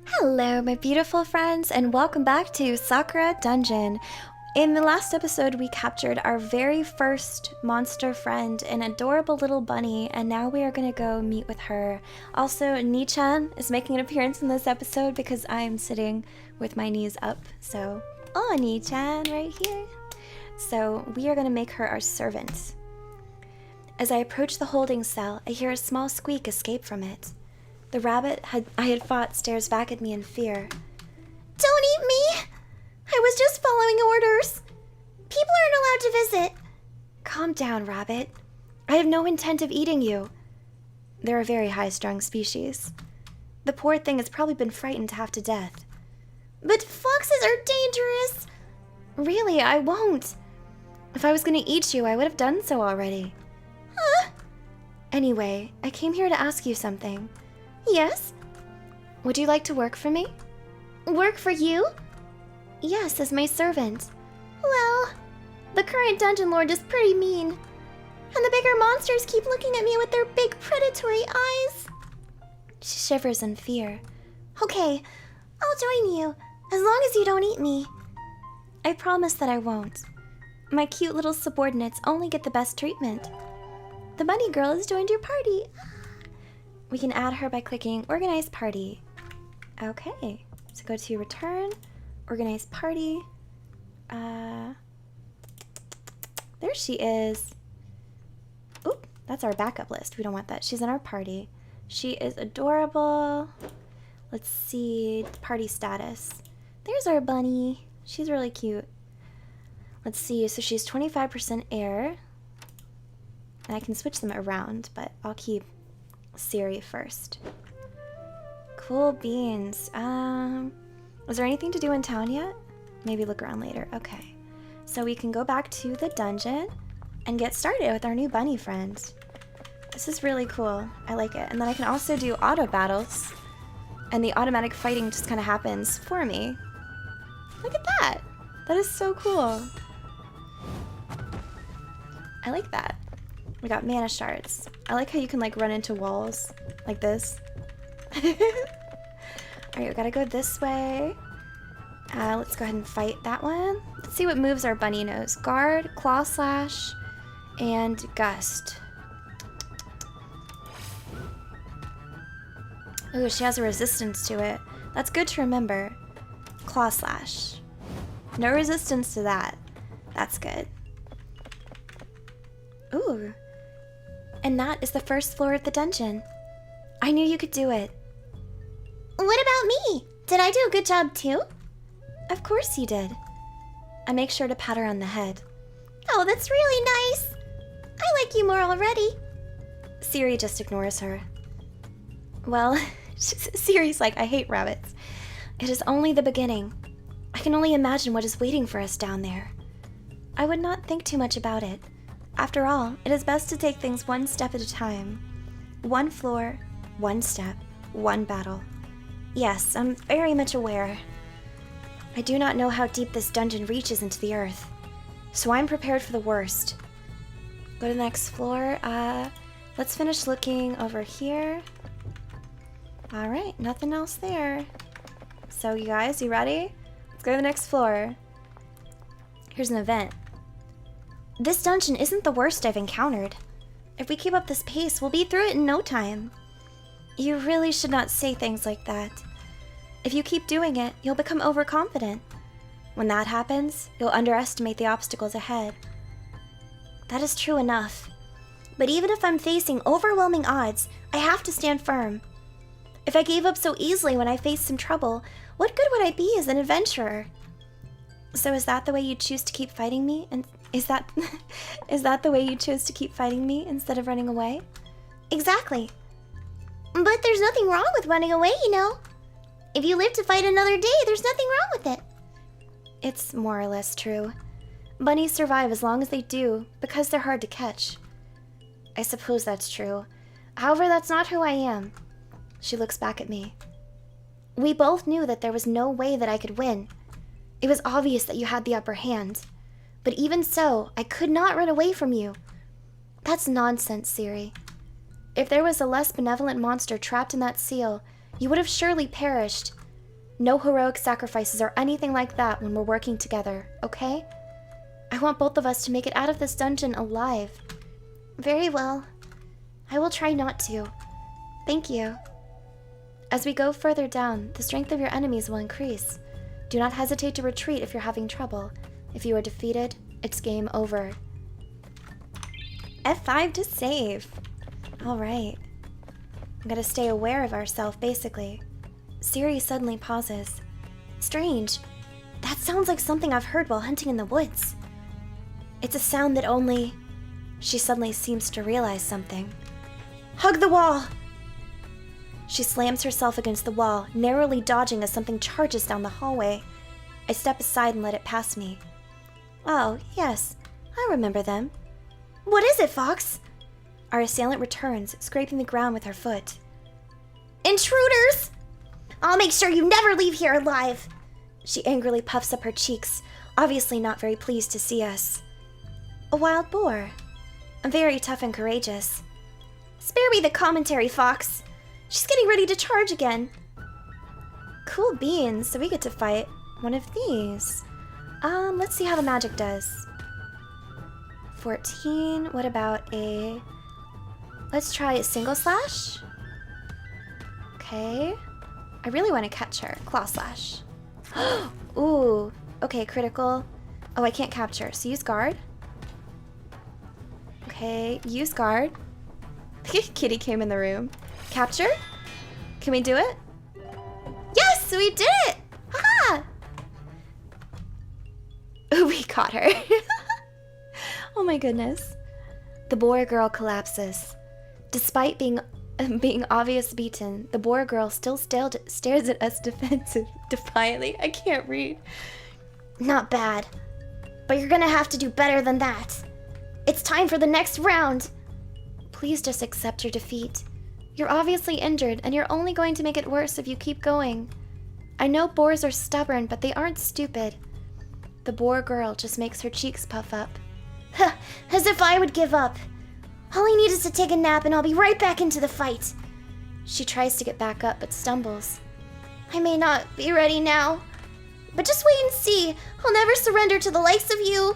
Hello, my beautiful friends, and welcome back to Sakura Dungeon. In the last episode, we captured our very first monster friend, an adorable little bunny, and now we are going to go meet with her. Also, Nii-chan is making an appearance in this episode because I am sitting with my knees up. So, oh, Nii-chan right here. So, we are going to make her our servant. As I approach the holding cell, I hear a small squeak escape from it. The rabbit I had fought stares back at me in fear. Don't eat me! I was just following orders. People aren't allowed to visit. Calm down, rabbit. I have no intent of eating you. They're a very high-strung species. The poor thing has probably been frightened half to death. But foxes are dangerous. Really, I won't. If I was going to eat you, I would have done so already. Huh? Anyway, I came here to ask you something. Yes? Would you like to work for me? Work for you? Yes, as my servant. Well, the current dungeon lord is pretty mean. And the bigger monsters keep looking at me with their big predatory eyes. She shivers in fear. Okay, I'll join you, as long as you don't eat me. I promise that I won't. My cute little subordinates only get the best treatment. The bunny girl has joined your party. We can add her by clicking Organize Party. Okay, so go to Return, Organize Party. There she is. Oop, that's our backup list. We don't want that. She's in our party. She is adorable. Let's see, party status. There's our bunny. She's really cute. Let's see, so she's 25% air. And I can switch them around, but I'll keep Siri first. Cool beans. Was there anything to do in town yet? Maybe look around later. Okay. So we can go back to the dungeon and get started with our new bunny friend. This is really cool. I like it. And then I can also do auto battles. And the automatic fighting just kind of happens for me. Look at that. That is so cool. I like that. We got mana shards. I like how you can like run into walls like this. Alright, we gotta go this way. Let's go ahead and fight that one. Let's see what moves our bunny knows. Guard, Claw Slash, and Gust. Ooh, she has a resistance to it. That's good to remember. Claw Slash. No resistance to that. That's good. Ooh. And that is the first floor of the dungeon. I knew you could do it. What about me? Did I do a good job too? Of course you did. I make sure to pat her on the head. Oh, that's really nice. I like you more already. Siri just ignores her. Well, Siri's like, I hate rabbits. It is only the beginning. I can only imagine what is waiting for us down there. I would not think too much about it. After all, it is best to take things one step at a time. One floor, one step, one battle. Yes, I'm very much aware. I do not know how deep this dungeon reaches into the earth, so I'm prepared for the worst. Go to the next floor. Let's finish looking over here. Alright, nothing else there. So you guys, you ready? Let's go to the next floor. Here's an event. This dungeon isn't the worst I've encountered. If we keep up this pace, we'll be through it in no time. You really should not say things like that. If you keep doing it, you'll become overconfident. When that happens, you'll underestimate the obstacles ahead. That is true enough. But even if I'm facing overwhelming odds, I have to stand firm. If I gave up so easily when I faced some trouble, what good would I be as an adventurer? So is that the way you choose to keep fighting me? And is that the way you chose to keep fighting me instead of running away? Exactly. But there's nothing wrong with running away, you know. If you live to fight another day, there's nothing wrong with it. It's more or less true. Bunnies survive as long as they do because they're hard to catch. I suppose that's true. However, that's not who I am. She looks back at me. We both knew that there was no way that I could win. It was obvious that you had the upper hand. But even so, I could not run away from you. That's nonsense, Siri. If there was a less benevolent monster trapped in that seal, you would have surely perished. No heroic sacrifices or anything like that when we're working together, okay? I want both of us to make it out of this dungeon alive. Very well. I will try not to. Thank you. As we go further down, the strength of your enemies will increase. Do not hesitate to retreat if you're having trouble. If you are defeated, it's game over. F5 to save. Alright. I'm gonna stay aware of ourselves, basically. Siri suddenly pauses. Strange. That sounds like something I've heard while hunting in the woods. It's a sound that only... She suddenly seems to realize something. Hug the wall! She slams herself against the wall, narrowly dodging as something charges down the hallway. I step aside and let it pass me. Oh, yes. I remember them. What is it, Fox? Our assailant returns, scraping the ground with her foot. Intruders! I'll make sure you never leave here alive! She angrily puffs up her cheeks, obviously not very pleased to see us. A wild boar. Very tough and courageous. Spare me the commentary, Fox. She's getting ready to charge again. Cool beans, so we get to fight one of these. Let's see how the magic does. 14, what about a... Let's try a single slash. Okay. I really want to catch her. Claw slash. Ooh, okay, critical. Oh, I can't capture, so use guard. Okay, use guard. Kitty came in the room. Capture? Can we do it? Yes, we did it! Haha! We caught her. Oh my goodness. The boar girl collapses. Despite being obvious beaten, the boar girl still stares at us defiantly. I can't read. Not bad. But you're gonna have to do better than that. It's time for the next round. Please just accept your defeat. You're obviously injured, and you're only going to make it worse if you keep going. I know boars are stubborn, but they aren't stupid. The boar girl just makes her cheeks puff up. As if I would give up. All I need is to take a nap and I'll be right back into the fight. She tries to get back up but stumbles. I may not be ready now, but just wait and see. I'll never surrender to the likes of you.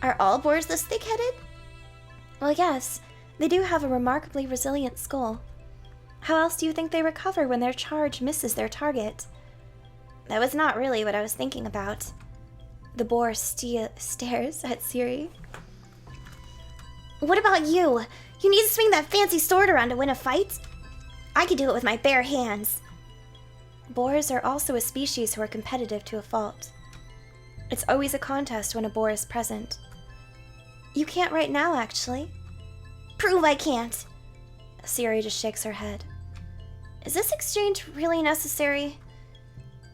Are all boars this thick-headed? Well, yes. They do have a remarkably resilient skull. How else do you think they recover when their charge misses their target? That was not really what I was thinking about. The boar stares at Siri. What about you? You need to swing that fancy sword around to win a fight? I could do it with my bare hands. Boars are also a species who are competitive to a fault. It's always a contest when a boar is present. You can't right now, actually. Prove I can't. Siri just shakes her head. Is this exchange really necessary?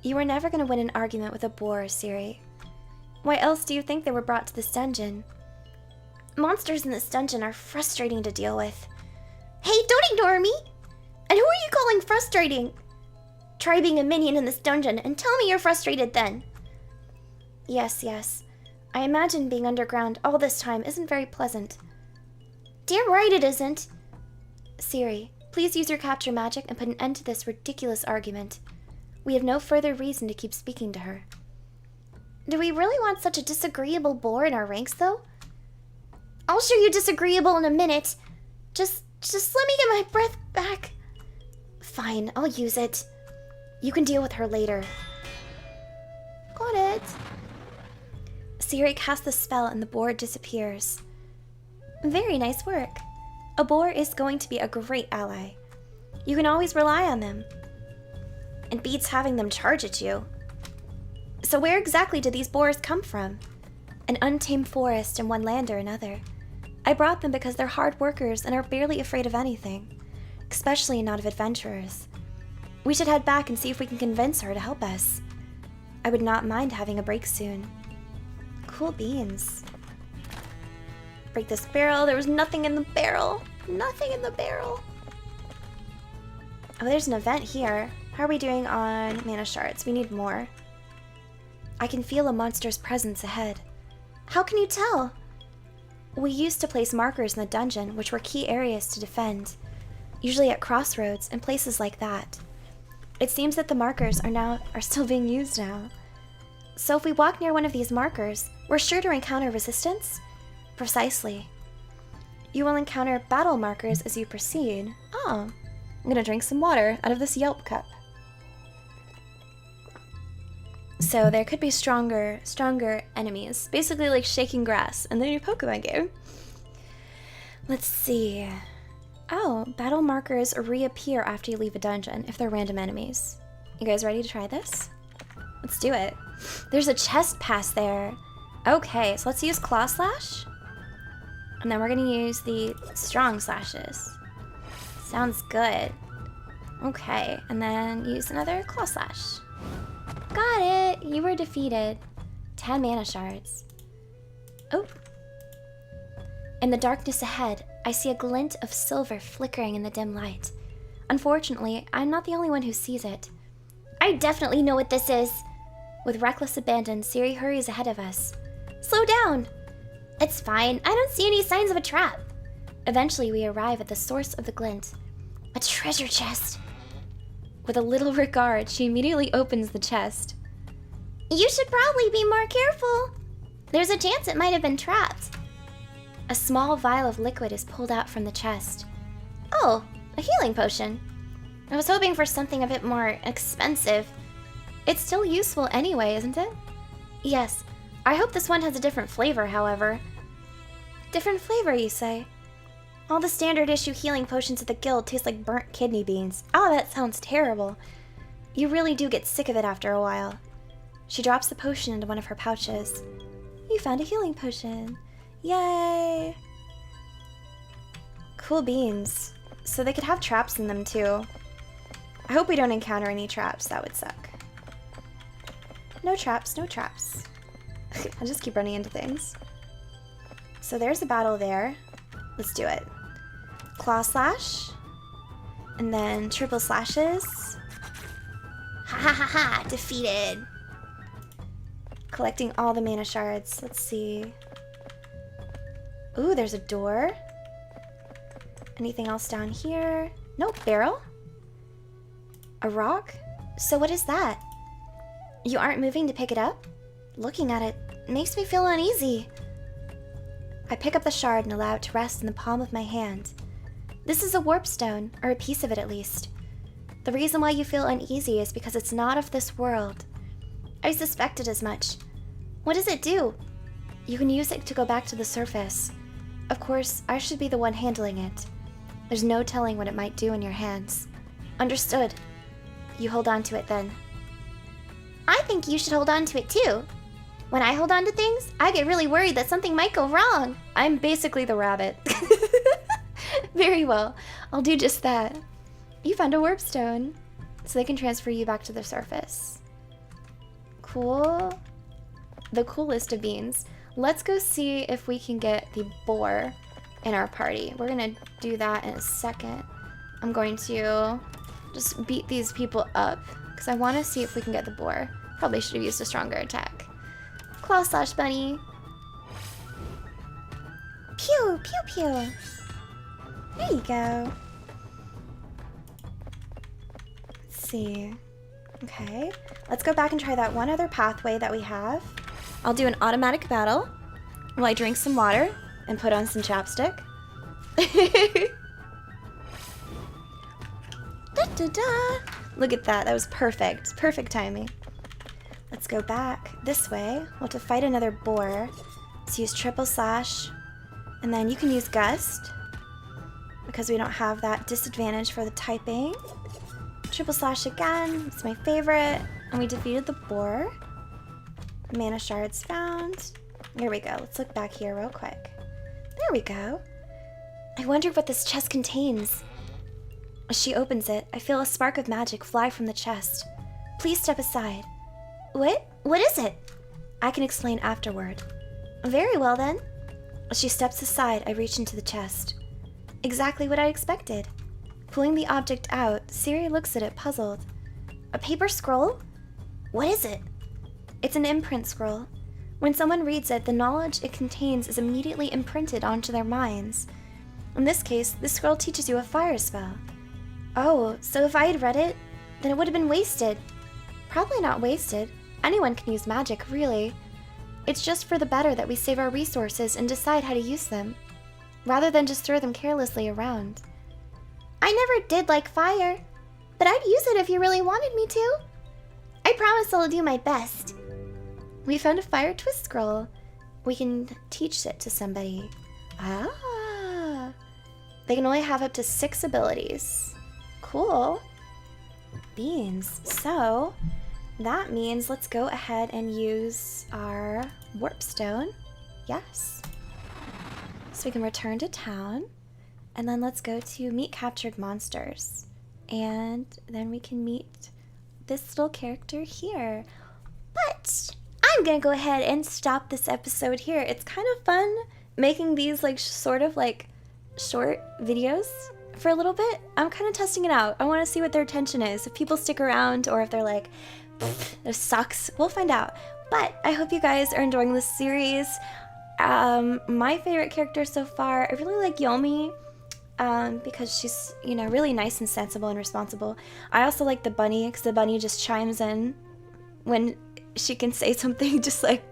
You are never going to win an argument with a boar, Siri. Why else do you think they were brought to this dungeon? Monsters in this dungeon are frustrating to deal with. Hey, don't ignore me! And who are you calling frustrating? Try being a minion in this dungeon and tell me you're frustrated then. Yes, yes. I imagine being underground all this time isn't very pleasant. Damn right it isn't. Siri, please use your capture magic and put an end to this ridiculous argument. We have no further reason to keep speaking to her. Do we really want such a disagreeable boar in our ranks, though? I'll show you disagreeable in a minute. Just let me get my breath back. Fine, I'll use it. You can deal with her later. Got it. Siri casts the spell and the boar disappears. Very nice work. A boar is going to be a great ally. You can always rely on them. It beats having them charge at you. So where exactly did these boars come from? An untamed forest and one land or another. I brought them because they're hard workers and are barely afraid of anything, especially not of adventurers. We should head back and see if we can convince her to help us. I would not mind having a break soon. Cool beans. Break this barrel. There was nothing in the barrel. Nothing in the barrel. Oh, there's an event here. How are we doing on mana shards? We need more. I can feel a monster's presence ahead. How can you tell? We used to place markers in the dungeon, which were key areas to defend, usually at crossroads and places like that. It seems that the markers are still being used now. So if we walk near one of these markers, we're sure to encounter resistance? Precisely. You will encounter battle markers as you proceed. Oh, I'm gonna drink some water out of this Yelp cup. So there could be stronger enemies. Basically like shaking grass in the new Pokemon game. Let's see. Oh, battle markers reappear after you leave a dungeon if they're random enemies. You guys ready to try this? Let's do it. There's a chest pass there. Okay, so let's use Claw Slash. And then we're gonna use the Strong Slashes. Sounds good. Okay, and then use another Claw Slash. Got it! You were defeated. 10 mana shards. Oh. In the darkness ahead, I see a glint of silver flickering in the dim light. Unfortunately, I'm not the only one who sees it. I definitely know what this is. With reckless abandon, Siri hurries ahead of us. Slow down! It's fine. I don't see any signs of a trap. Eventually, we arrive at the source of the glint. A treasure chest. With a little regard, she immediately opens the chest. You should probably be more careful. There's a chance it might have been trapped. A small vial of liquid is pulled out from the chest. Oh, a healing potion. I was hoping for something a bit more expensive. It's still useful anyway, isn't it? Yes. I hope this one has a different flavor, however. Different flavor, you say? All the standard issue healing potions at the guild taste like burnt kidney beans. Oh, that sounds terrible. You really do get sick of it after a while. She drops the potion into one of her pouches. You found a healing potion. Yay! Cool beans. So they could have traps in them too. I hope we don't encounter any traps. That would suck. No traps, no traps. I'll just keep running into things. So there's a battle there. Let's do it. Claw Slash. And then triple slashes. Ha ha ha ha! Defeated! Collecting all the mana shards. Let's see. Ooh, there's a door. Anything else down here? Nope, barrel. A rock? So what is that? You aren't moving to pick it up? Looking at it makes me feel uneasy. I pick up the shard and allow it to rest in the palm of my hand. This is a warp stone, or a piece of it at least. The reason why you feel uneasy is because it's not of this world. I suspected as much. What does it do? You can use it to go back to the surface. Of course, I should be the one handling it. There's no telling what it might do in your hands. Understood. You hold on to it then. I think you should hold on to it too. When I hold on to things, I get really worried that something might go wrong. I'm basically the rabbit. Very well. I'll do just that. You found a warp stone, so they can transfer you back to the surface. Cool. The coolest of beans. Let's go see if we can get the boar in our party. We're gonna do that in a second. I'm going to just beat these people up because I want to see if we can get the boar. Probably should have used a stronger attack. Claw Slash bunny. Pew, pew, pew. There you go. Let's see. Okay, let's go back and try that one other pathway that we have. I'll do an automatic battle while I drink some water and put on some chapstick. Da, da, da. Look at that, that was perfect. Perfect timing. Let's go back this way. We'll have to fight another boar. Let's use triple slash. And then you can use gust because we don't have that disadvantage for the typing. Triple slash again, it's my favorite. And we defeated the boar. Mana shards found. Here we go, let's look back here real quick. There we go. I wonder what this chest contains. As she opens it, I feel a spark of magic fly from the chest. Please step aside. What? What is it? I can explain afterward. Very well then. As she steps aside, I reach into the chest. Exactly what I expected. Pulling the object out, Siri looks at it puzzled. A paper scroll? What is it? It's an imprint scroll. When someone reads it, the knowledge it contains is immediately imprinted onto their minds. In this case, this scroll teaches you a fire spell. Oh, so if I had read it, then it would have been wasted. Probably not wasted. Anyone can use magic, really. It's just for the better that we save our resources and decide how to use them, rather than just throw them carelessly around. I never did like fire, but I'd use it if you really wanted me to. I promise I'll do my best. We found a fire twist scroll. We can teach it to somebody. Ah. They can only have up to 6 abilities. Cool. Beans. So, that means let's go ahead and use our warp stone. Yes. So we can return to town. And then let's go to meet captured monsters. And then we can meet this little character here. But I'm gonna go ahead and stop this episode here. It's kind of fun making these like sort of like short videos for a little bit. I'm kind of testing it out. I want to see what their attention is. If people stick around or if they're like, this sucks. We'll find out. But I hope you guys are enjoying this series. My favorite character so far, I really like Yomi. Because she's, you know, really nice and sensible and responsible. I also like the bunny, because the bunny just chimes in when she can say something just like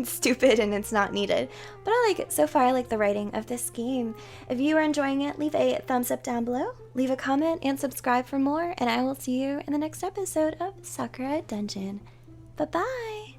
stupid and it's not needed. But I like it so far. I like the writing of this game. If you are enjoying it, leave a thumbs up down below, leave a comment, and subscribe for more, and I will see you in the next episode of Sakura Dungeon. Bye-bye!